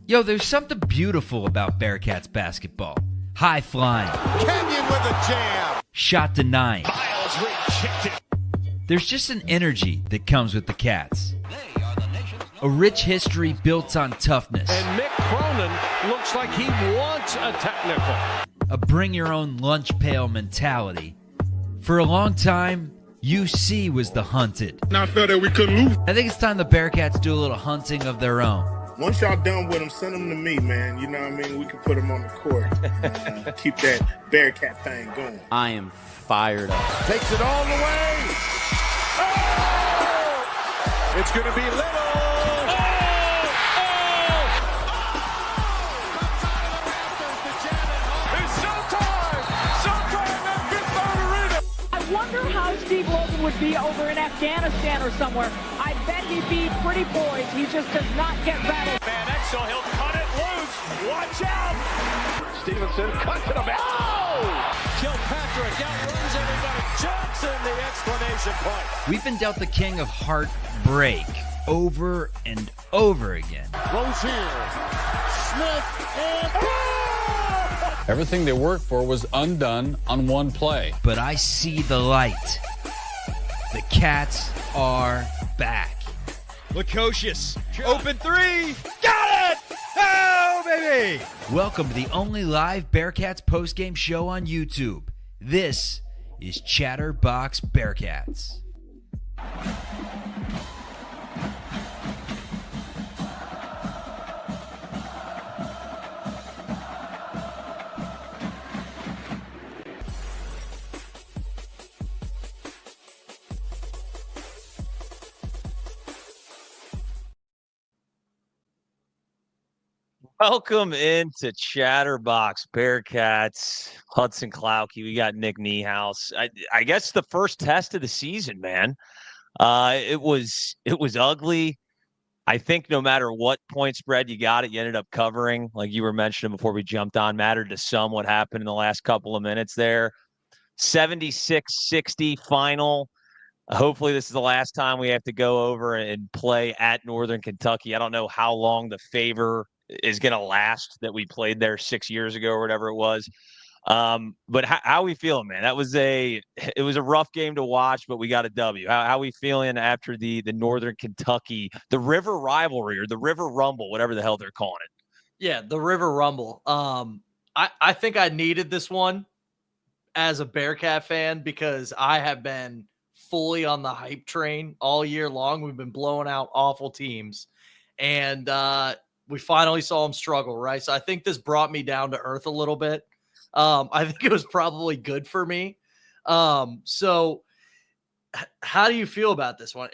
Yo, there's something beautiful about Bearcats basketball. High flying. Kenyon with a jam. Shot denying. Miles rejected. There's just an energy that comes with the Cats. A rich history built on toughness. And Mick Cronin looks like he wants a technical. A bring-your-own-lunch pail mentality. For a long time, UC was the hunted. And I felt that we couldn't lose. I think it's time the Bearcats do a little hunting of their own. Once y'all done with them, send them to me, man. You know what I mean? We can put them on the court. Keep that Bearcat thing going. I am fired up. Takes it all the way. Oh! It's going to be Little. I wonder how Steve Logan would be over in Afghanistan or somewhere. I bet he'd be pretty poised. He just does not get rattled. Van Exel, he'll cut it loose. Watch out. Stevenson cuts it about. Oh! Kilpatrick outruns everybody. Johnson, the exclamation point. We've been dealt the king of heartbreak over and over again. Rozier. Smith and Everything they worked for was undone on one play. But I see the light. The Cats are back. Lukosius, open three, got it! Oh, baby! Welcome to the only live Bearcats postgame show on YouTube. This is Chatterbox Bearcats. Welcome into Chatterbox Bearcats. Hudson Klauke. We got Nick Niehaus. I guess the first test of the season, man. It was ugly. I think no matter what point spread you got it, you ended up covering. Like you were mentioning before we jumped on, mattered to some what happened in the last couple of minutes there. 76-60 final. Hopefully this is the last time we have to go over and play at Northern Kentucky. I don't know how long the favor is going to last that we played there 6 years ago or whatever it was. But how we feeling, man? It was a rough game to watch, but we got a W. How we feeling after the Northern Kentucky, the River Rivalry or the River Rumble, whatever the hell they're calling it? Yeah, the River Rumble. I think I needed this one as a Bearcat fan because I have been fully on the hype train all year long. We've been blowing out awful teams, and we finally saw them struggle, right? So I think this brought me down to earth a little bit. I think it was probably good for me. So how do you feel about this one?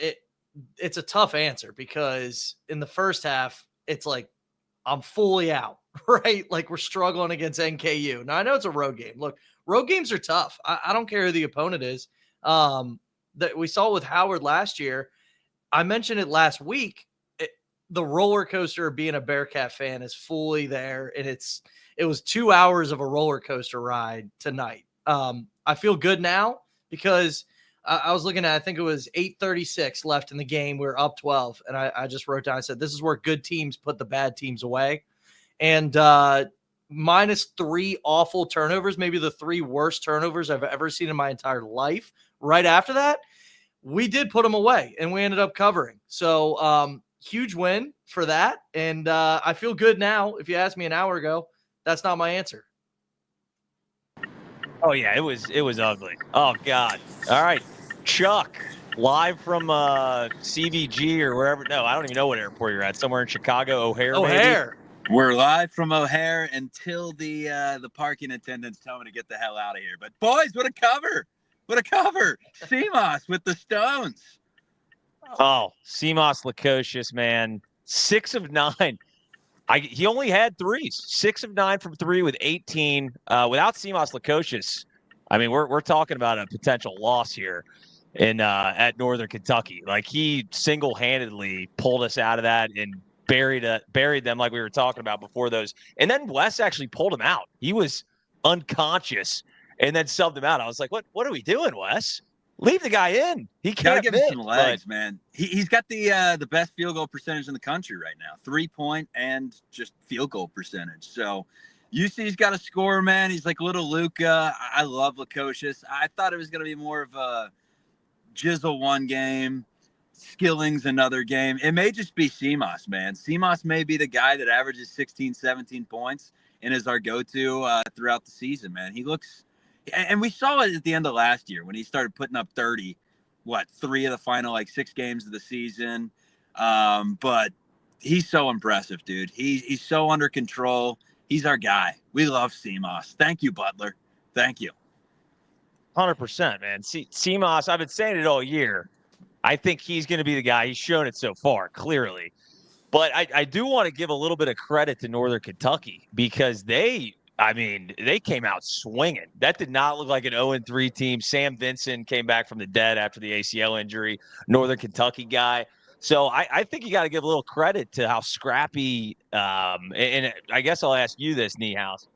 It's a tough answer because in the first half, it's like I'm fully out, right? Like we're struggling against NKU. Now I know it's a road game. Look, road games are tough. I don't care who the opponent is. That we saw with Howard last year. I mentioned it last week. The roller coaster of being a Bearcat fan is fully there, and it was 2 hours of a roller coaster ride tonight. I feel good now because I was looking at, I think it was 8:36 left in the game. We were up 12, and I just wrote down, I said, this is where good teams put the bad teams away. And -3 awful turnovers, maybe the 3 worst turnovers I've ever seen in my entire life. Right after that, we did put them away, and we ended up covering. So, huge win for that. And I feel good now. If you asked me an hour ago, that's not my answer. Oh, yeah, it was ugly. Oh, God. All right. Chuck, live from CVG or wherever. No, I don't even know what airport you're at. Somewhere in Chicago, O'Hare. O'Hare. Maybe? We're live from O'Hare until the parking attendants tell me to get the hell out of here. But, boys, what a cover. What a cover. Simas with the Stones. Oh, Simas Lukosius, man. 6 of 9. He only had threes. 6 of 9 from 3 with 18. Without Simas Lukosius, I mean, we're talking about a potential loss here at Northern Kentucky. Like he single-handedly pulled us out of that and buried them like we were talking about before those. And then Wes actually pulled him out. He was unconscious and then subbed him out. I was like, what are we doing, Wes? Leave the guy in. He Gotta can't give miss, him some legs, man. He's got the best field goal percentage in the country right now, 3-point and just field goal percentage. So UC's got a scorer, man. He's like little Luka. I love Lukosius. I thought it was going to be more of a Jizzle one game, Skillings another game. It may just be Simas, man. Simas may be the guy that averages 16, 17 points and is our go-to throughout the season, man. He looks – and we saw it at the end of last year when he started putting up 30, 3 of the final, 6 games of the season. But he's so impressive, dude. He's so under control. He's our guy. We love Simas. Thank you, Butler. Thank you. 100%, man. Simas, I've been saying it all year. I think he's going to be the guy. He's shown it so far, clearly. But I do want to give a little bit of credit to Northern Kentucky because they came out swinging. That did not look like an 0-3 team. Sam Vincent came back from the dead after the ACL injury, Northern Kentucky guy. So I think you got to give a little credit to how scrappy, and I guess I'll ask you this, Niehaus.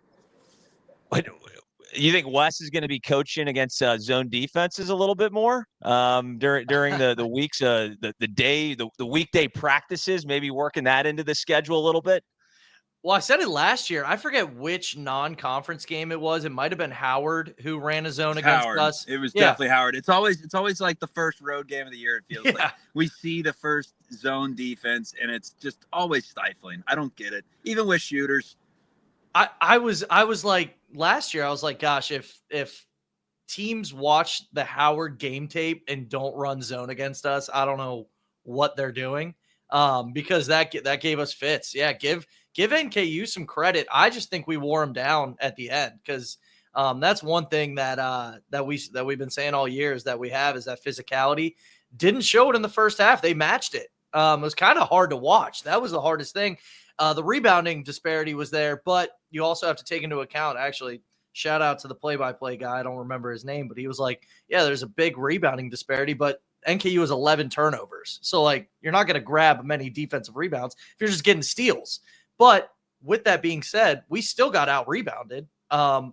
You think Wes is going to be coaching against zone defenses a little bit more during the weeks, the weekday practices, maybe working that into the schedule a little bit? Well, I said it last year. I forget which non-conference game it was. It might have been Howard who ran a zone against us. It was definitely Howard. It's always like the first road game of the year. It feels like we see the first zone defense, and it's just always stifling. I don't get it. Even with shooters. I was like last year. I was like, gosh, if teams watch the Howard game tape and don't run zone against us, I don't know what they're doing. Because that gave us fits. Yeah, give NKU some credit. I just think we wore them down at the end because that's one thing that we've been saying all year is that physicality. Didn't show it in the first half. They matched it. It was kind of hard to watch. That was the hardest thing. The rebounding disparity was there, but you also have to take into account, actually, shout out to the play-by-play guy. I don't remember his name, but he was like, yeah, there's a big rebounding disparity, but NKU has 11 turnovers. So, you're not going to grab many defensive rebounds if you're just getting steals. But with that being said, we still got out-rebounded.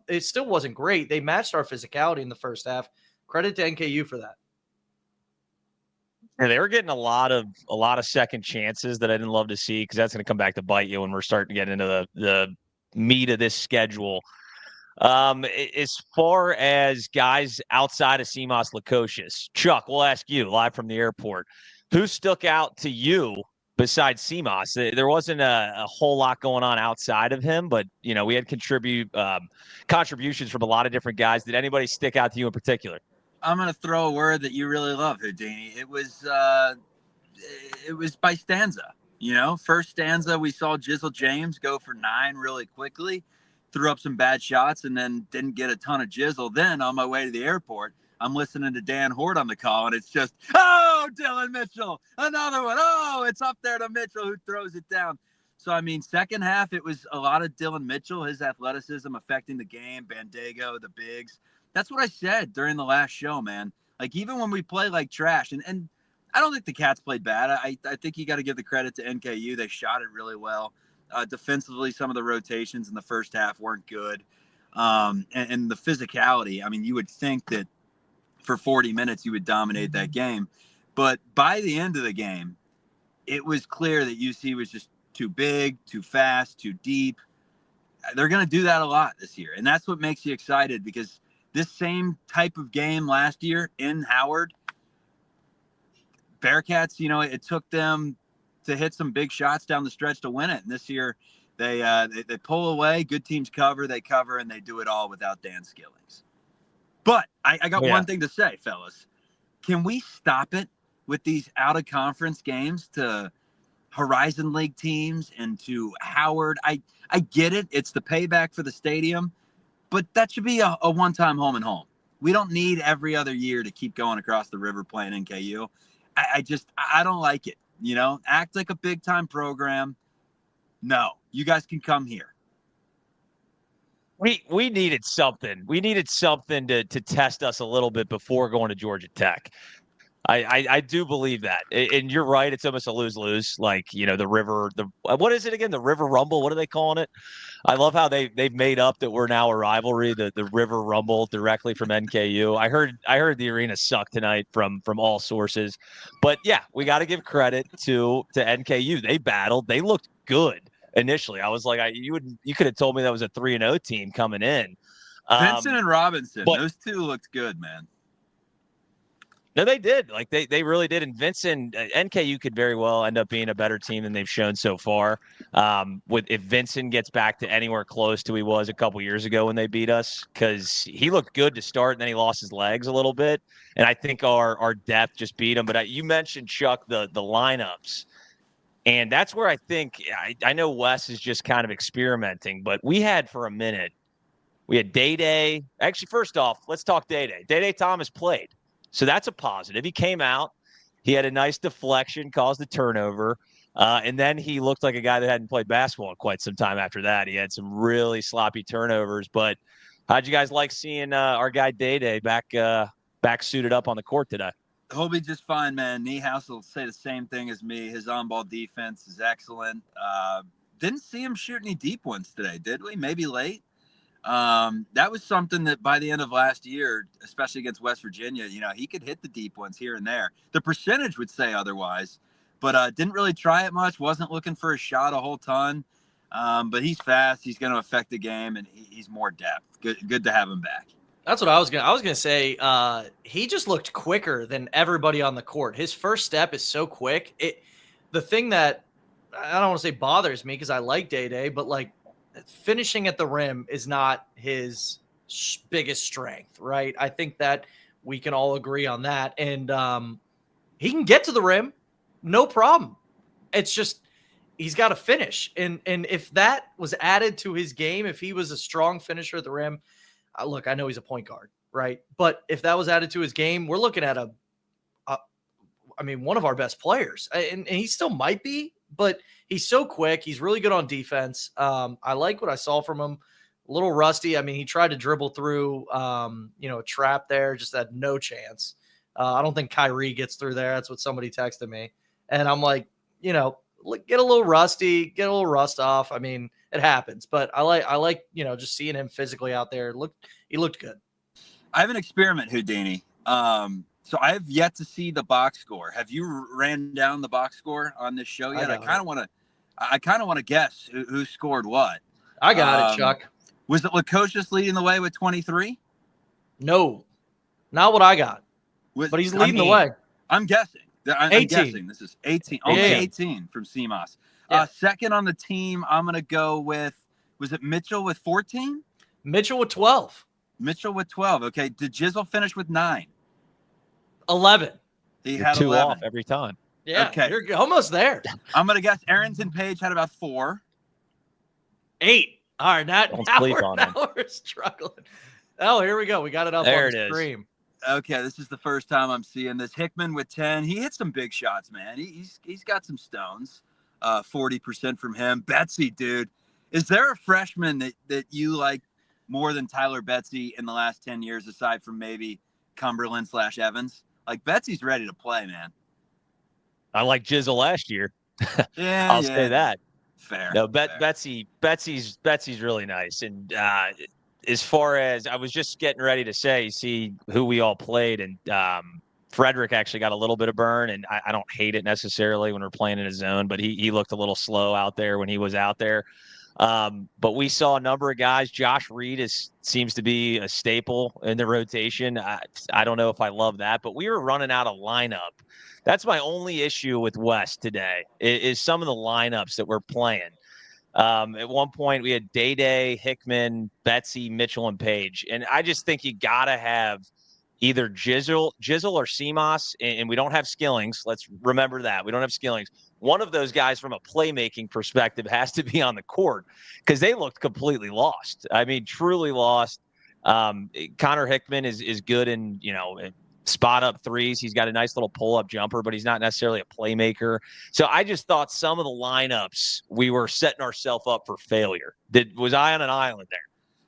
It still wasn't great. They matched our physicality in the first half. Credit to NKU for that. Yeah, they were getting a lot of second chances that I didn't love to see because that's going to come back to bite you when we're starting to get into the meat of this schedule. As far as guys outside of Simas Lukosius, Chuck, we'll ask you live from the airport. Who stuck out to you besides Simas? There wasn't a whole lot going on outside of him, but we had contributions from a lot of different guys. Did anybody stick out to you in particular? I'm going to throw a word that you really love, Houdini. It was by stanza. First stanza, we saw Jizzle James go for 9 really quickly, threw up some bad shots, and then didn't get a ton of Jizzle. Then on my way to the airport, I'm listening to Dan Hort on the call, and it's just, oh, Dylan Mitchell, another one. Oh, it's up there to Mitchell who throws it down. So, second half, it was a lot of Dylan Mitchell, his athleticism affecting the game, Bandaogo, the bigs. That's what I said during the last show, man. Even when we play like trash, and I don't think the Cats played bad. I think you got to give the credit to NKU. They shot it really well. Defensively, some of the rotations in the first half weren't good. And the physicality, you would think that for 40 minutes you would dominate that game. But by the end of the game, it was clear that UC was just too big, too fast, too deep. They're going to do that a lot this year. And that's what makes you excited because this same type of game last year in Howard, Bearcats, it took them to hit some big shots down the stretch to win it. And this year, they pull away. Good teams cover. They cover, and they do it all without Dan Skillings. But I got one thing to say, fellas. Can we stop it with these out-of-conference games to Horizon League teams and to Howard? I get it. It's the payback for the stadium. But that should be a one-time home and home. We don't need every other year to keep going across the river playing NKU. I don't like it. Act like a big-time program. No, you guys can come here. We needed something. We needed something to test us a little bit before going to Georgia Tech. I do believe that. And you're right. It's almost a lose-lose. Like, what is it again? The River Rumble. What are they calling it? I love how they've made up that we're now a rivalry, the River Rumble directly from NKU. I heard the arena sucked tonight from all sources. But yeah, we got to give credit to NKU. They battled. They looked good initially. I was like, you could have told me that was a 3-0 team coming in. Vincent and Robinson, those two looked good, man. No, they did. Like they really did. And Vincent, NKU could very well end up being a better team than they've shown so far. If Vincent gets back to anywhere close to who he was a couple years ago when they beat us, because he looked good to start and then he lost his legs a little bit. And I think our depth just beat him. But you mentioned, Chuck, the lineups. And that's where I think I know Wes is just kind of experimenting, but we had for a minute, we had DayDay. Actually, first off, let's talk DayDay. DayDay Thomas played. So that's a positive. He came out. He had a nice deflection, caused a turnover. And then he looked like a guy that hadn't played basketball in quite some time after that. He had some really sloppy turnovers. But how'd you guys like seeing our guy DayDay back suited up on the court today? He'll be just fine, man. Niehaus will say the same thing as me. His on-ball defense is excellent. Didn't see him shoot any deep ones today, did we? Maybe late. That was something that by the end of last year, especially against West Virginia, he could hit the deep ones here and there. The percentage would say otherwise, but didn't really try it much. Wasn't looking for a shot a whole ton. But he's fast. He's going to affect the game, and he's more depth. Good to have him back. That's what I was gonna say. He just looked quicker than everybody on the court. His first step is so quick. The thing that I don't want to say bothers me because I like DayDay, but like, finishing at the rim is not his biggest strength, right? I think that we can all agree on that. And he can get to the rim, no problem. It's just he's got to finish. And if that was added to his game, if he was a strong finisher at the rim, look, I know he's a point guard, right? But if that was added to his game, we're looking at one of our best players. And he still might be, but he's so quick. He's really good on defense. I like what I saw from him. A little rusty. I mean, he tried to dribble through, a trap there, just had no chance. I don't think Kyrie gets through there. That's what somebody texted me. And I'm like, get a little rusty, get a little rust off. I mean, it happens, but I like, just seeing him physically out there. He looked good. I have an experiment, Houdini. So I have yet to see the box score. Have you ran down the box score on this show yet? I kind of want to guess who scored what. I got it, Chuck. Was it Lukosius leading the way with 23? No, not what I got. But he's leading the way. I'm guessing. I'm 18. guessing this is 18. Only 18 from Simas. Yeah. Second on the team, I'm going to go with, was it Mitchell with 14? Mitchell with 12. Mitchell with 12. Okay. Did Jizzle finish with 9? 11. He had two 11 off every time. Yeah, okay. You're almost there. I'm going to guess Arrinten Page had about 4. 8. All right, now we're struggling. Oh, here we go. We got it up there on the stream. Okay, this is the first time I'm seeing this. Hickman with 10. He hit some big shots, man. He's got some stones. 40% from him. Betsy, dude. Is there a freshman that you like more than Tyler Betsy in the last 10 years, aside from maybe Cumberland/Evans? Like, Betsy's ready to play, man. I like Jizzle last year. Yeah, I'll say that. Fair. No, fair. Betsy's really nice. And as far as I was just getting ready to say, see who we all played, and Frederick actually got a little bit of burn, and I don't hate it necessarily when we're playing in his zone, but he looked a little slow out there when he was out there. But we saw a number of guys. Josh Reed seems to be a staple in the rotation. I don't know if I love that, but we were running out of lineup. That's my only issue with West today is some of the lineups that we're playing. At one point, we had DayDay, Hickman, Betsy, Mitchell, and Page. And I just think you got to have either Jizzle or Simas, and we don't have Skillings. Let's remember that. We don't have Skillings. One of those guys from a playmaking perspective has to be on the court because they looked completely lost. I mean, truly lost. Connor Hickman is good in, spot up threes. He's got a nice little pull up jumper, but he's not necessarily a playmaker. So I just thought some of the lineups, we were setting ourselves up for failure. Was I on an island there?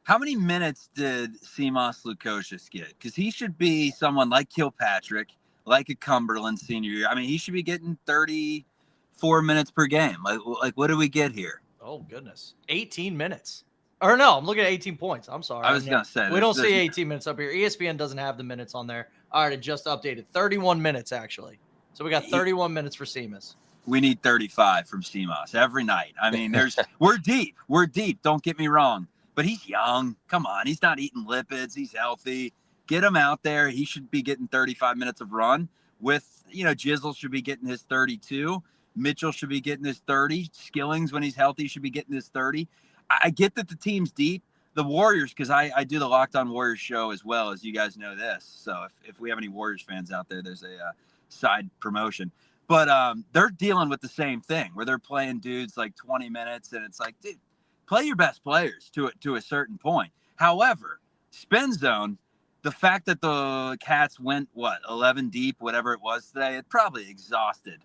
How many minutes did Simas Lukosius get? Because he should be someone like Kilpatrick, like a Cumberland senior year. I mean, he should be getting 34 minutes per game. Like what do we get here? Oh, goodness. 18 minutes. Or no, I'm looking at 18 points. I'm sorry. I was going to say. We don't see 18 minutes up here. ESPN doesn't have the minutes on there. All right, it just updated. 31 minutes, actually. So we got 31 minutes for Simas. We need 35 from Simas every night. I mean, we're deep. We're deep. Don't get me wrong. But he's young. Come on. He's not eating lipids. He's healthy. Get him out there. He should be getting 35 minutes of run with, Jizzle should be getting his 32. Mitchell should be getting his 30. Skillings, when he's healthy, should be getting his 30. I get that the team's deep. The Warriors, because I do the Locked On Warriors show as well, as you guys know this. So if we have any Warriors fans out there, there's a side promotion. But they're dealing with the same thing where they're playing dudes like 20 minutes, and it's like, dude, play your best players to a certain point. However, spin zone, the fact that the Cats went, 11 deep, whatever it was today, it probably exhausted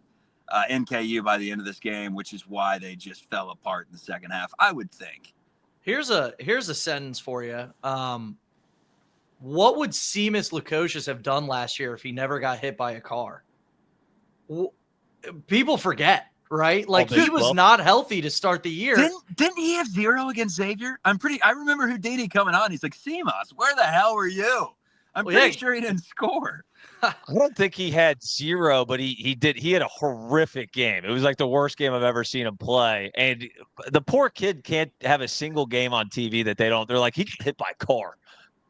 NKU by the end of this game, which is why they just fell apart in the second half, I would think. Here's a sentence for you. What would Seamus Lukosius have done last year if he never got hit by a car? People forget, right? Like, he was not healthy to start the year. Didn't he have 0 against Xavier? I remember Houdini coming on. He's like, Simas, where the hell were you? I'm pretty sure he didn't score. I don't think he had 0, but he did. He had a horrific game. It was like the worst game I've ever seen him play. And the poor kid can't have a single game on TV that they're like, he got hit by a car.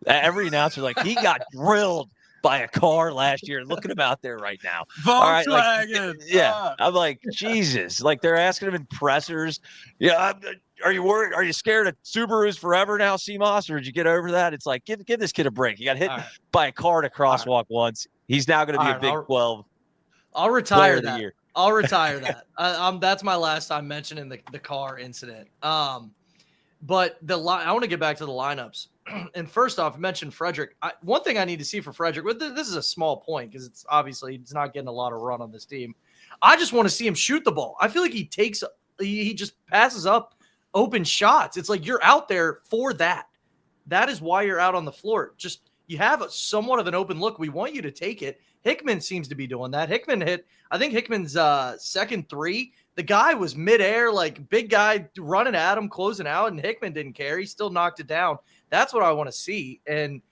Every announcer, like, he got drilled by a car last year. Look at him out there right now. Volkswagen. I'm like, Jesus. Like, they're asking him in pressers. Yeah, are you worried? Are you scared of Subarus forever now, Simas? Or did you get over that? It's like, give this kid a break. He got hit by a car at a crosswalk once. He's now going to be a Big 12. I'll retire that. I'll retire that. That's my last time mentioning the car incident. But I want to get back to the lineups. And first off, I mentioned Frederick. One thing I need to see for Frederick, this is a small point because it's not getting a lot of run on this team. I just want to see him shoot the ball. I feel like he just passes up open shots. It's like, you're out there for that. That is why you're out on the floor. Just, you have somewhat of an open look. We want you to take it. Hickman seems to be doing that. I think Hickman's second 3. The guy was midair, like, big guy running at him, closing out, and Hickman didn't care. He still knocked it down. That's what I want to see. And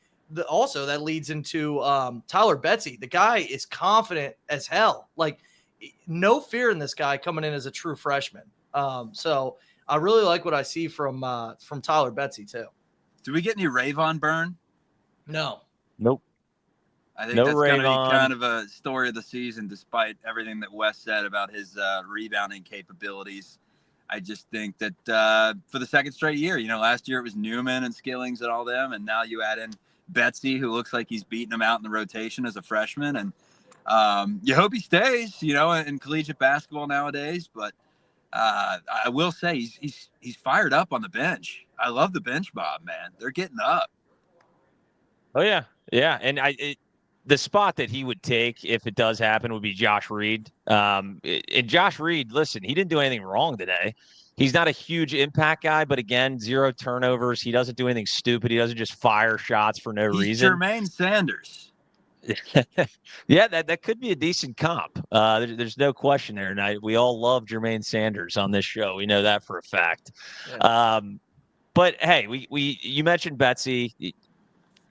also that leads into Tyler Betsy. The guy is confident as hell. Like, no fear in this guy coming in as a true freshman. So I really like what I see from Tyler Betsy too. Do we get any Ravon burn? No. Nope. I think that's going to be kind of a story of the season, despite everything that Wes said about his rebounding capabilities. I just think that for the second straight year, last year it was Newman and Skillings and all them, and now you add in Betsy, who looks like he's beating him out in the rotation as a freshman, and you hope he stays, in collegiate basketball nowadays. But I will say he's fired up on the bench. I love the bench, Bob, man. They're getting up. Oh yeah, and the spot that he would take if it does happen would be Josh Reed. And Josh Reed, listen, he didn't do anything wrong today. He's not a huge impact guy, but again, 0 turnovers. He doesn't do anything stupid. He doesn't just fire shots for no reason. Jermaine Sanders. Yeah, that could be a decent comp. There's no question there. And we all love Jermaine Sanders on this show. We know that for a fact. Yeah. But hey, you mentioned Betsy.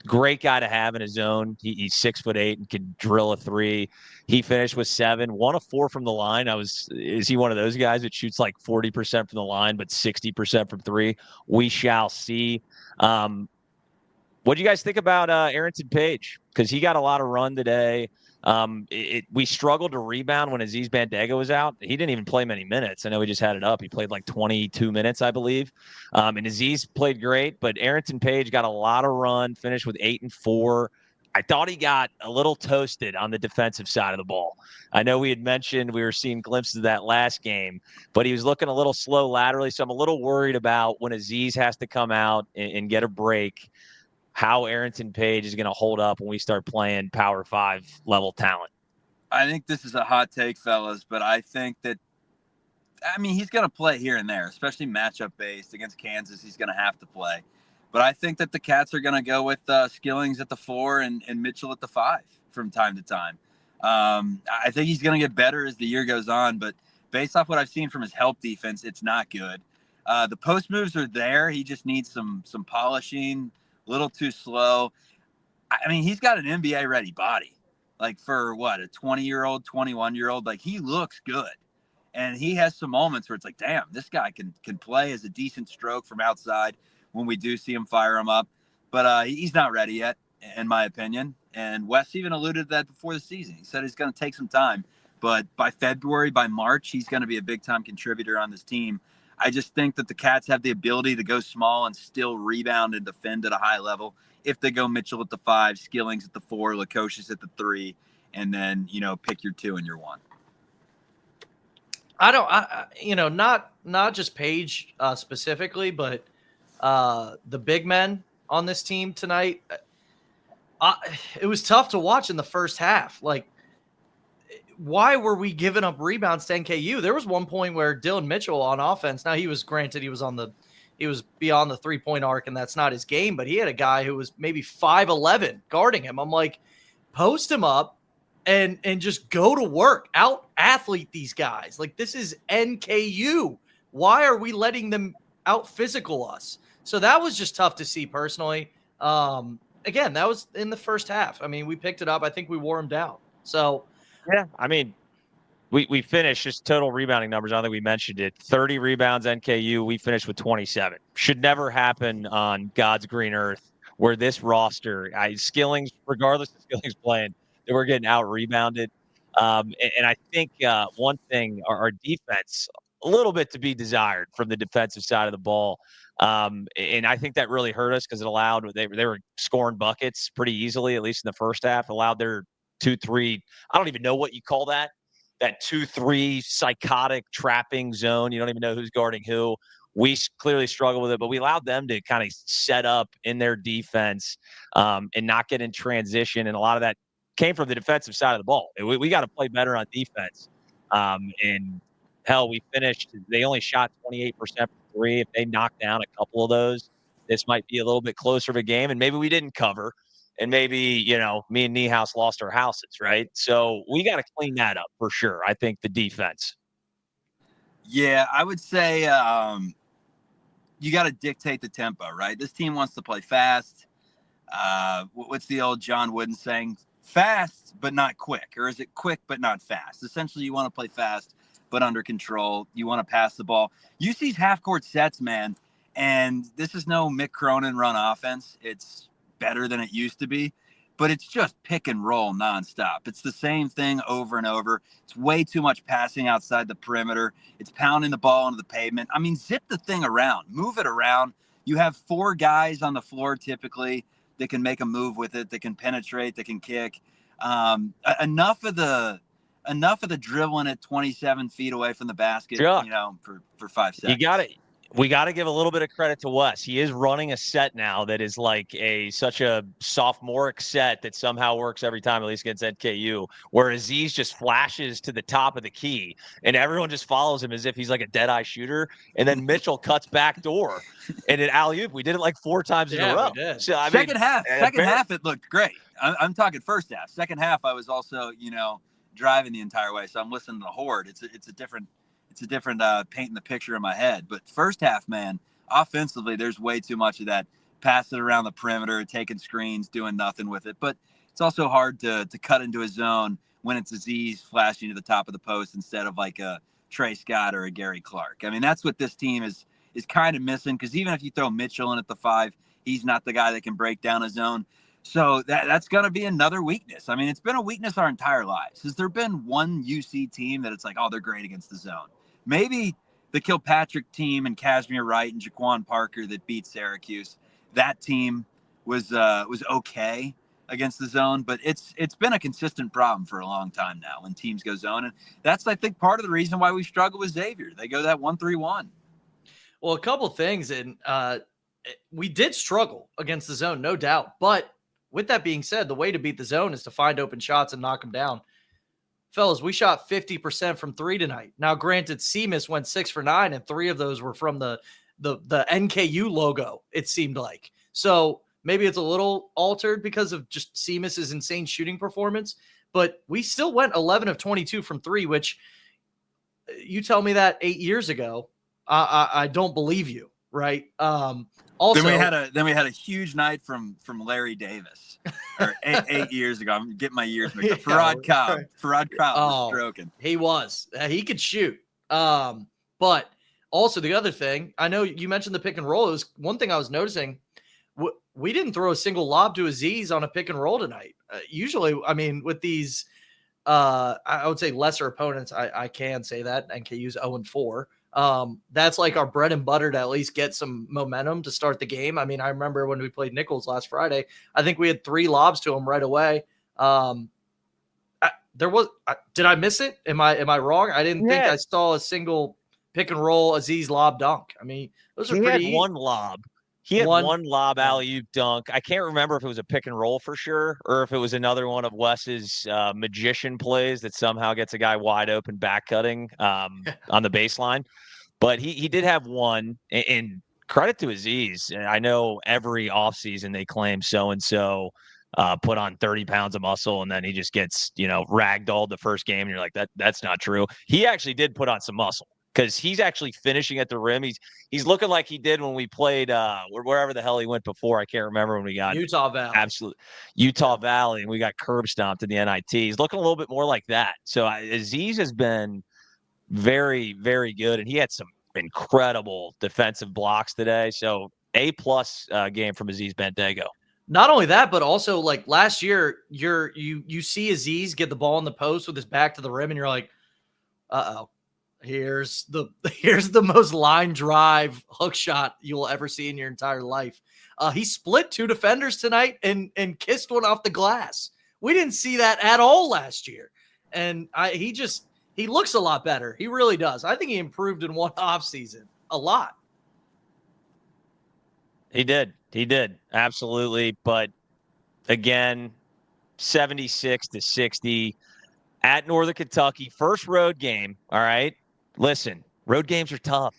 Great guy to have in his zone. He's 6'8" and can drill a 3. He finished with 7, 1 of 4 from the line. Is he one of those guys that shoots like 40% from the line, but 60% from 3? We shall see. What do you guys think about Arrinten Page? Because he got a lot of run today. We struggled to rebound when Aziz Bandaogo was out. He didn't even play many minutes. I know he just had it up. He played like 22 minutes, I believe. And Aziz played great, but Arrinten Page got a lot of run, finished with 8 and 4. I thought he got a little toasted on the defensive side of the ball. I know we had mentioned we were seeing glimpses of that last game, but he was looking a little slow laterally. So I'm a little worried about when Aziz has to come out and get a break, how Arrinten Page is going to hold up when we start playing Power 5 level talent. I think this is a hot take, fellas, but I think that, he's going to play here and there, especially matchup based against Kansas. He's going to have to play. But I think that the Cats are going to go with Skillings at the 4 and Mitchell at the 5 from time to time. I think he's going to get better as the year goes on, but based off what I've seen from his help defense, it's not good. The post moves are there. He just needs some polishing, a little too slow. I mean, he's got an NBA ready body, like for what, a 20-year-old, 21-year-old, like he looks good. And he has some moments where it's like, damn, this guy can play as a decent stroke from outside when we do see him fire him up. But he's not ready yet, in my opinion. And Wes even alluded to that before the season. He said he's going to take some time. But by February, by March, he's going to be a big-time contributor on this team. I just think that the Cats have the ability to go small and still rebound and defend at a high level if they go Mitchell at the 5, Skillings at the 4, Lukosius at the 3, and then, pick your 2 and your 1. Not just Page specifically, but the big men on this team tonight. It was tough to watch in the first half. Like, why were we giving up rebounds to NKU? There was one point where Dylan Mitchell on offense. Now he was beyond the 3-point arc, and that's not his game. But he had a guy who was maybe 5'11" guarding him. I'm like, post him up and just go to work, out athlete these guys. Like, this is NKU. Why are we letting them out physical us? So that was just tough to see personally. Again, that was in the first half. I mean, we picked it up. I think we wore them down. So. Yeah, I mean, we finished just total rebounding numbers. I don't think we mentioned it. 30 rebounds, NKU. We finished with 27. Should never happen on God's green earth where this roster, Skillings, regardless of Skillings playing, that we're getting out rebounded. And I think one thing, our defense, a little bit to be desired from the defensive side of the ball. And I think that really hurt us because it allowed they were scoring buckets pretty easily, at least in the first half, allowed their 2-3. I don't even know what you call that 2-3 psychotic trapping zone. You don't even know who's guarding who. We clearly struggle with it, but we allowed them to kind of set up in their defense and not get in transition. And a lot of that came from the defensive side of the ball. We got to play better on defense. And hell, we finished. They only shot 28% from 3. If they knock down a couple of those, this might be a little bit closer of a game. And maybe we didn't cover. And maybe, me and Niehaus lost our houses, right? So we got to clean that up for sure. I think the defense. Yeah, I would say you got to dictate the tempo, right? This team wants to play fast. What's the old John Wooden saying? Fast, but not quick. Or is it quick, but not fast? Essentially, you want to play fast, but under control. You want to pass the ball. UC's half-court sets, man. And this is no Mick Cronin run offense. It's better than it used to be, but it's just pick and roll nonstop. It's the same thing over and over. It's way too much passing outside the perimeter. It's pounding the ball into the pavement. I mean, zip the thing around, move it around. You have 4 guys on the floor typically that can make a move with it, that can penetrate, that can kick. Enough of the dribbling at 27 feet away from the basket, for 5 seconds. We got to give a little bit of credit to Wes. He is running a set now that is like such a sophomoric set that somehow works every time, at least against NKU, where Aziz just flashes to the top of the key and everyone just follows him as if he's like a dead-eye shooter. And then Mitchell cuts back door and an alley-oop. We did it like 4 times in a row. So, second half, it looked great. I'm talking first half. Second half, I was also, driving the entire way. So I'm listening to the Horde. It's a different painting the picture in my head. But first half, man, offensively, there's way too much of that passing around the perimeter, taking screens, doing nothing with it. But it's also hard to cut into a zone when it's Aziz flashing to the top of the post instead of like a Trey Scott or a Gary Clark. I mean, that's what this team is kind of missing, because even if you throw Mitchell in at the 5, he's not the guy that can break down a zone. So that's going to be another weakness. I mean, it's been a weakness our entire lives. Has there been one UC team that it's like, oh, they're great against the zone? Maybe the Kilpatrick team and Casimir Wright and Jaquan Parker that beat Syracuse. That team was okay against the zone, but it's been a consistent problem for a long time now when teams go zone. And that's, I think, part of the reason why we struggle with Xavier. They go that 1-3-1. Well, a couple things, and we did struggle against the zone, no doubt. But with that being said, the way to beat the zone is to find open shots and knock them down. Fellas, we shot 50% from 3 tonight. Now, granted, Seamus went 6 for 9, and 3 of those were from the NKU logo, it seemed like. So maybe it's a little altered because of just Seamus's insane shooting performance. but we still went 11 of 22 from 3, which you tell me that 8 years ago, I don't believe you, right? Also, then we had a huge night from Larry Davis, or eight years ago. I'm getting my years mixed up. Farad Cobb was stroking. He could shoot. But also the other thing, I know you mentioned the pick and roll. It was one thing I was noticing. We didn't throw a single lob to Aziz on a pick and roll tonight. Usually, I mean, with these, I would say lesser opponents, I can say that. NKU's 0-4. That's like our bread and butter to at least get some momentum to start the game. I mean, I remember when we played Nichols last Friday, I think we had 3 lobs to him right away. Did I miss it? Am I wrong? I didn't think I saw a single pick and roll Aziz lob dunk. I mean, those are pretty. He had one lob. He had one lob alley-oop dunk. I can't remember if it was a pick and roll for sure, or if it was another one of Wes's magician plays that somehow gets a guy wide open back cutting on the baseline. But he did have one. And credit to Aziz. I know every offseason they claim so-and-so put on 30 pounds of muscle, and then he just gets, ragdolled the first game. And you're like, that's not true. He actually did put on some muscle, because he's actually finishing at the rim. He's looking like he did when we played wherever the hell he went before. I can't remember when we got Utah Valley. Absolutely, Utah Valley, and we got curb stomped in the NIT. He's looking a little bit more like that. So Aziz has been very, very good, and he had some incredible defensive blocks today. So A+ game from Aziz Bandaogo. Not only that, but also like last year, you see Aziz get the ball in the post with his back to the rim, and you're like, uh-oh. Here's the most line drive hook shot you'll ever see in your entire life. He split 2 defenders tonight and kissed one off the glass. We didn't see that at all last year. And he looks a lot better. He really does. I think he improved in one off season a lot. He did. Absolutely. But again, 76-60 at Northern Kentucky, first road game. All right. Listen, road games are tough.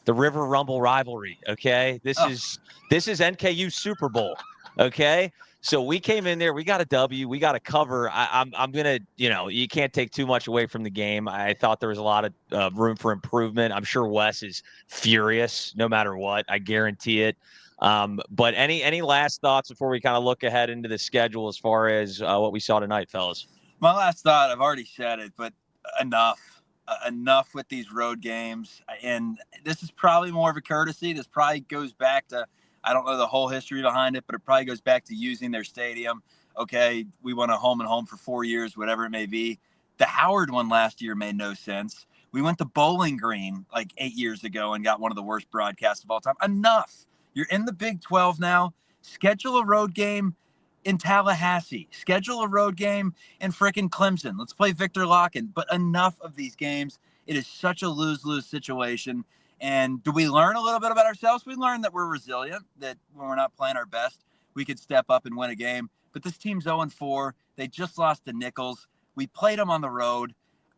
The River Rumble rivalry, okay? This is NKU Super Bowl, okay? So we came in there, we got a W, we got a cover. I'm gonna, you can't take too much away from the game. I thought there was a lot of room for improvement. I'm sure Wes is furious, no matter what. I guarantee it. But any last thoughts before we kind of look ahead into the schedule as far as what we saw tonight, fellas? My last thought, I've already said it, but enough with these road games. And this is probably more of a courtesy. This probably goes back to, I don't know the whole history behind it, but it probably goes back to using their stadium. Okay, we went a home and home for 4 years, whatever it may be. The Howard one last year made no sense. We went to Bowling Green like 8 years ago and got one of the worst broadcasts of all time. Enough. You're in the Big 12 now. Schedule a road game in Tallahassee. Schedule a road game in frickin' Clemson. Let's play Victor Locken. But enough of these games. It is such a lose-lose situation. And do we learn a little bit about ourselves? We learned that we're resilient, that when we're not playing our best, we could step up and win a game. But this team's 0-4. They just lost to Nichols. We played them on the road.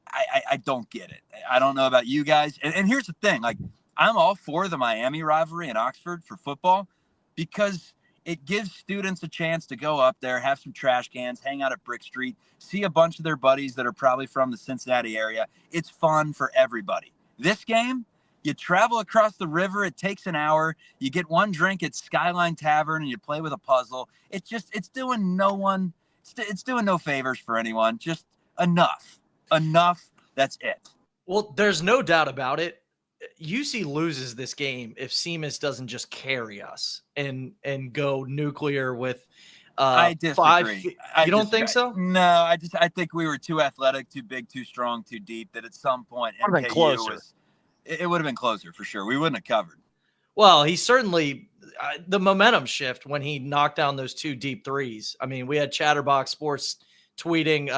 I don't get it. I don't know about you guys. And here's the thing. Like, I'm all for the Miami rivalry in Oxford for football because it gives students a chance to go up there, have some trash cans, hang out at Brick Street, see a bunch of their buddies that are probably from the Cincinnati area. It's fun for everybody. This game, you travel across the river. It takes an hour. You get one drink at Skyline Tavern and you play with a puzzle. It's doing it's doing no favors for anyone. Just enough. That's it. Well, there's no doubt about it. UC loses this game if Simas doesn't just carry us and go nuclear with I disagree. 5. You don't think so? No, I think we were too athletic, too big, too strong, too deep. That at some point it would have been closer for sure. We wouldn't have covered. Well, he certainly the momentum shift when he knocked down those 2 deep threes. I mean, we had Chatterbox Sports tweeting,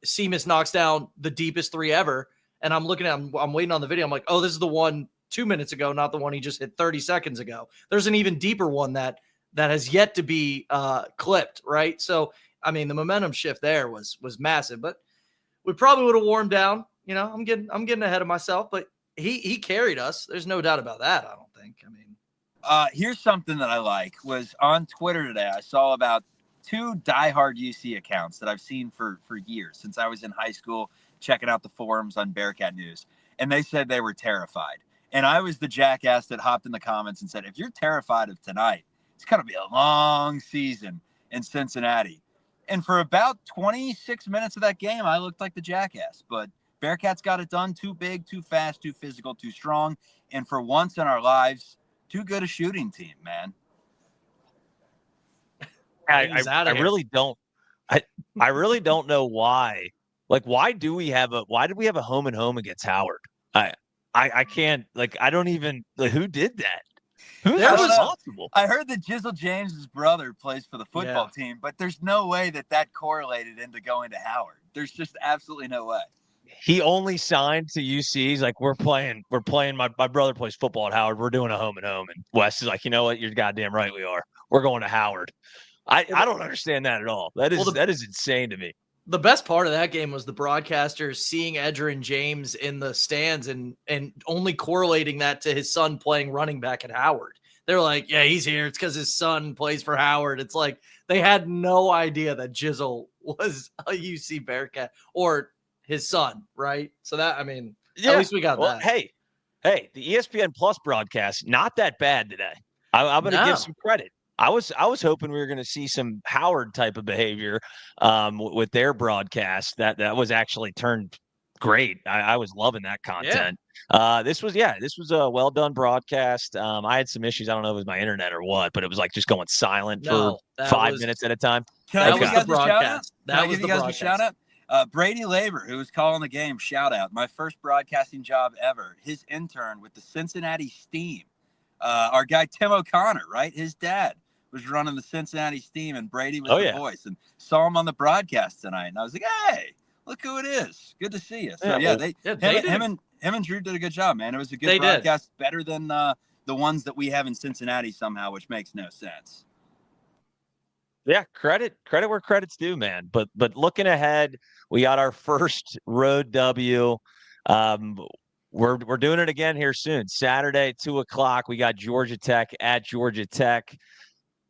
Simas knocks down the deepest 3 ever. And I'm looking at him, I'm waiting on the video. I'm like, oh, this is the one 2 minutes ago, not the one he just hit 30 seconds ago. There's an even deeper one that has yet to be clipped, right? So, I mean, the momentum shift there was massive, but we probably would have warmed down. I'm getting ahead of myself, but he carried us. There's no doubt about that, I don't think. I mean, here's something that I like was on Twitter today. I saw about two diehard UC accounts that I've seen for years, since I was in high school, checking out the forums on Bearcat News. And they said they were terrified. And I was the jackass that hopped in the comments and said, if you're terrified of tonight, it's going to be a long season in Cincinnati. And for about 26 minutes of that game, I looked like the jackass. But Bearcats got it done. Too big, too fast, too physical, too strong. And for once in our lives, too good a shooting team, man. I really don't. I really don't know why. Like, why did we have a home and home against Howard? I can't, like, I don't even, like, who did that? Who's responsible? I heard that Jizzle James's brother plays for the football team, but there's no way that correlated into going to Howard. There's just absolutely no way. He only signed to UC. He's like, we're playing. My brother plays football at Howard. We're doing a home and home. And Wes is like, you know what? You're goddamn right we are. We're going to Howard. I don't understand that at all. That is insane to me. The best part of that game was the broadcasters seeing Arrinten James in the stands and only correlating that to his son playing running back at Howard. They're like, yeah, he's here. It's because his son plays for Howard. It's like they had no idea that Jizzle was a UC Bearcat or his son, right? So that, I mean, at least we got that. Hey, the ESPN Plus broadcast, not that bad today. I'm going to give some credit. I was hoping we were going to see some Howard type of behavior with their broadcast. That was actually turned great. I was loving that content. This was a well done broadcast. I had some issues. I don't know if it was my internet or what, but it was like just going silent for 5 minutes at a time. Can I give you guys a shout out? Can I give you guys a shout out? Brady Labor, who was calling the game, shout out. My first broadcasting job ever. His intern with the Cincinnati Steam. Our guy Tim O'Connor, right? His dad was running the Cincinnati Steam, and Brady was the voice, and saw him on the broadcast tonight. And I was like, hey, look who it is. Good to see you. So him and Drew did a good job, man. It was a good broadcast, better than the ones that we have in Cincinnati somehow, which makes no sense. Yeah, credit where credit's due, man. But looking ahead, we got our first road W. We're doing it again here soon. Saturday, 2:00. We got Georgia Tech at Georgia Tech.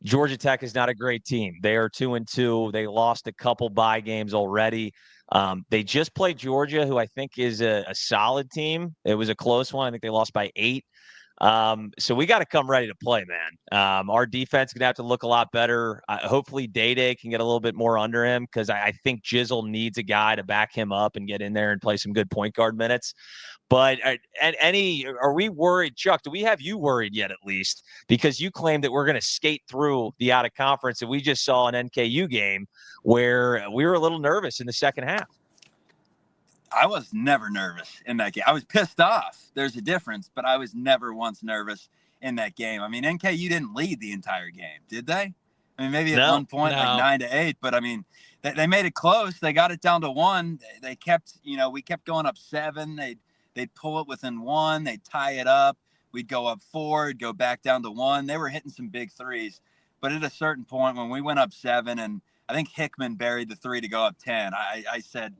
Georgia Tech is not a great team. They are 2-2. They lost a couple bye games already. They just played Georgia, who I think is a solid team. It was a close one. I think they lost by 8. So we got to come ready to play, man. Our defense is going to have to look a lot better. Hopefully DayDay can get a little bit more under him, because I think Jizzle needs a guy to back him up and get in there and play some good point guard minutes. But are we worried, Chuck? Do we have you worried yet, at least? Because you claimed that we're going to skate through the out of conference, and we just saw an NKU game where we were a little nervous in the second half. I was never nervous in that game. I was pissed off. There's a difference, but I was never once nervous in that game. I mean, NKU didn't lead the entire game, did they? I mean, maybe at one point, like 9-8, but I mean, they made it close. They got it down to 1. They kept, we kept going up 7. They'd pull it within 1. They'd tie it up. We'd go up 4. It'd go back down to 1. They were hitting some big threes, but at a certain point when we went up 7, and I think Hickman buried the 3 to go up 10, I said,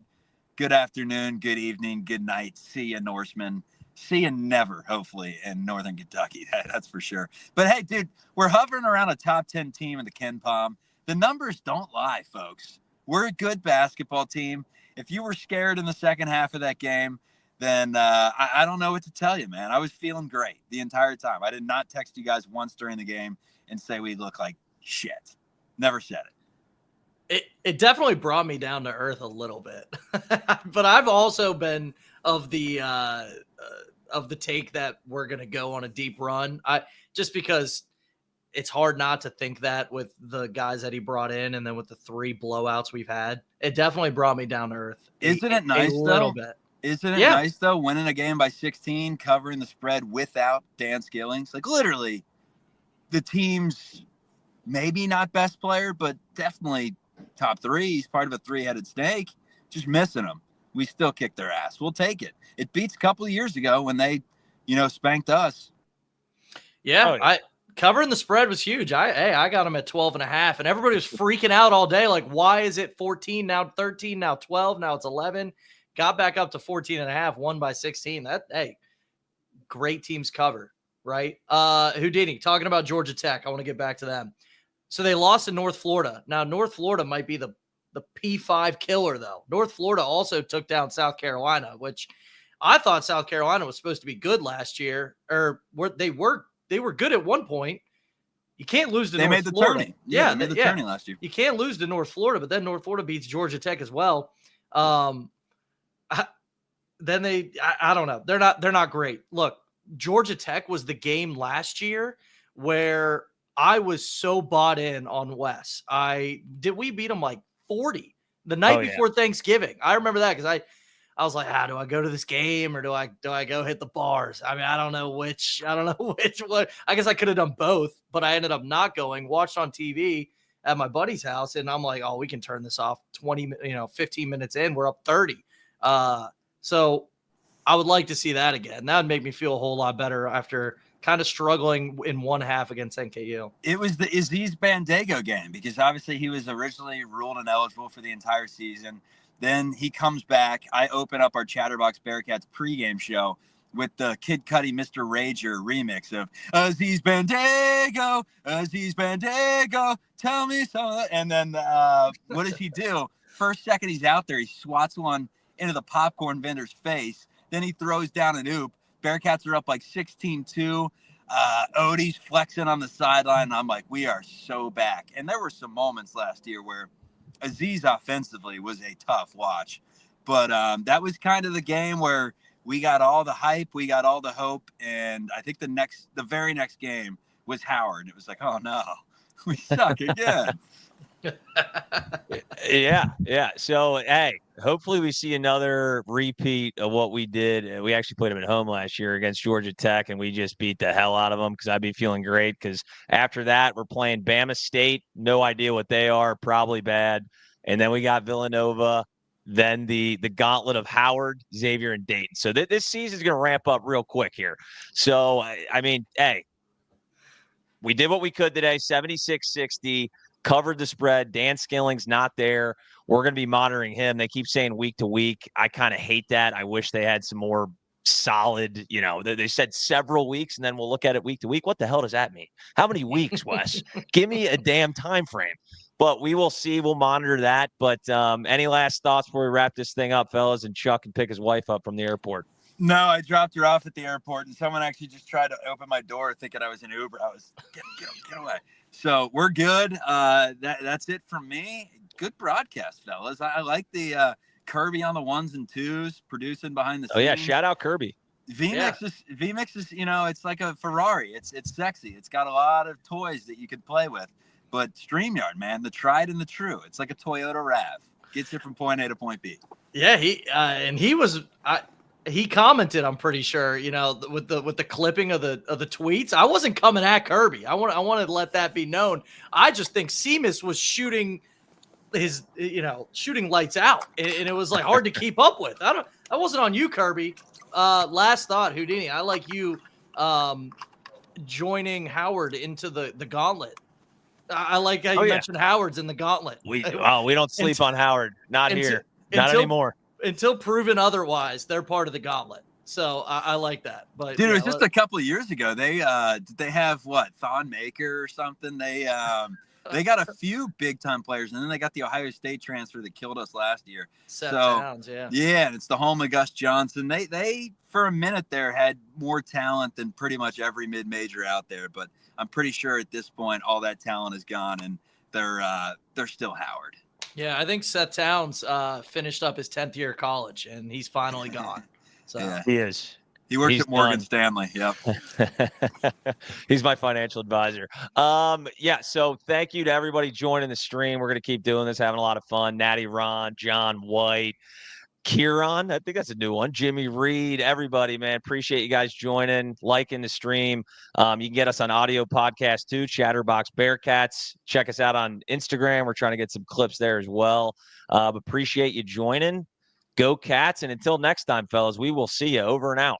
good afternoon, good evening, good night. See you, Norseman. See you never, hopefully, in Northern Kentucky. That's for sure. But, hey, dude, we're hovering around a top 10 team in the Ken Palm. The numbers don't lie, folks. We're a good basketball team. If you were scared in the second half of that game, then I don't know what to tell you, man. I was feeling great the entire time. I did not text you guys once during the game and say we look like shit. Never said it. It definitely brought me down to earth a little bit, but I've also been of the take that we're going to go on a deep run. Just because it's hard not to think that with the guys that he brought in, and then with the 3 blowouts we've had, it definitely brought me down to earth. Isn't it nice a little bit? Isn't it nice though, winning a game by 16, covering the spread without Dan Skillings? Like literally, the team's maybe not best player, but definitely top 3. He's part of a 3-headed snake. Just missing him. We still kick their ass. We'll take it. It beats a couple of years ago when they, spanked us. Yeah, covering the spread was huge. I got him at 12.5, and everybody was freaking out all day. Like, why is it 14 now, 13 now, 12 now it's 11? Got back up to 14.5, won by 16. Great teams cover, right? Houdini, talking about Georgia Tech. I want to get back to them. So they lost to North Florida. Now, North Florida might be the P5 killer, though. North Florida also took down South Carolina, which I thought South Carolina was supposed to be good last year, or they were good at one point. You can't lose to North Florida. They made the tourney. Yeah, they made the tourney last year. You can't lose to North Florida, but then North Florida beats Georgia Tech as well. Then I don't know. They're not great. Look, Georgia Tech was the game last year where I was so bought in on Wes. We beat them like 40 the night before Thanksgiving. I remember that because I was like, do I go to this game or do I go hit the bars? I mean, I don't know which one. I guess I could have done both, but I ended up not going. Watched on TV at my buddy's house, and I'm like, oh, we can turn this off 15 minutes in. We're up 30. So I would like to see that again. That would make me feel a whole lot better after kind of struggling in one half against NKU. It was the Aziz Bandaogo game because obviously he was originally ruled ineligible for the entire season. Then he comes back. I open up our Chatterbox Bearcats pregame show with the Kid Cudi Mr. Rager remix of Aziz Bandaogo, tell me something. And then what does he do? First second he's out there, he swats one into the popcorn vendor's face. Then he throws down an oop. Bearcats are up like 16-2. Odie's flexing on the sideline. And I'm like, we are so back. And there were some moments last year where Aziz offensively was a tough watch. But that was kind of the game where we got all the hype, we got all the hope. And I think the very next game was Howard. It was like, oh, no, we suck again. Yeah. So, hey, hopefully we see another repeat of what we did. We actually played them at home last year against Georgia Tech, and we just beat the hell out of them because I'd be feeling great because after that, we're playing Bama State. No idea what they are, probably bad. And then we got Villanova, then the gauntlet of Howard, Xavier, and Dayton. So this season is going to ramp up real quick here. So, I mean, hey, we did what we could today, 76-60. Covered the spread. Dan Skilling's not there. We're going to be monitoring him. They keep saying week to week. I kind of hate that. I wish they had some more solid, they said several weeks, and then we'll look at it week to week. What the hell does that mean? How many weeks, Wes? Give me a damn time frame. But we will see. We'll monitor that. But any last thoughts before we wrap this thing up, fellas, and Chuck can pick his wife up from the airport? No, I dropped her off at the airport, and someone actually just tried to open my door thinking I was an Uber. I was, get away. So we're good. That's it from me. Good broadcast, fellas. I like the Kirby on the 1s and 2s producing behind the scenes. Oh, yeah. Shout out Kirby. VMix is, it's like a Ferrari. It's sexy. It's got a lot of toys that you could play with. But StreamYard, man, the tried and the true. It's like a Toyota RAV. Gets you from point A to point B. Yeah, he commented, I'm pretty sure, with the clipping of the tweets. I wasn't coming at Kirby. I wanted to let that be known. I just think Seamus was shooting shooting lights out, and it was like hard to keep up with. I wasn't on you, Kirby. Last thought, Houdini. I like you joining Howard into the gauntlet. I like how you mentioned Howard's in the gauntlet. We don't sleep on Howard. Not anymore. Until proven otherwise, they're part of the gauntlet. So I like that. But dude, it was just a couple of years ago. They have Thon Maker or something. They got a few big time players, and then they got the Ohio State transfer that killed us last year. Seth Towns, yeah. Yeah, and it's the home of Gus Johnson. They for a minute there had more talent than pretty much every mid major out there, but I'm pretty sure at this point all that talent is gone, and they're still Howard. Yeah, I think Seth Towns finished up his 10th year of college, and he's finally gone. So yeah. He is. He works at Morgan Stanley. Yep. He's my financial advisor. So thank you to everybody joining the stream. We're going to keep doing this, having a lot of fun. Natty Ron, John White, Kieran, I think that's a new one. Jimmy Reed, everybody, man. Appreciate you guys joining, liking the stream. You can get us on audio podcast too, Chatterbox Bearcats. Check us out on Instagram. We're trying to get some clips there as well. Appreciate you joining. Go Cats. And until next time, fellas, we will see you. Over and out.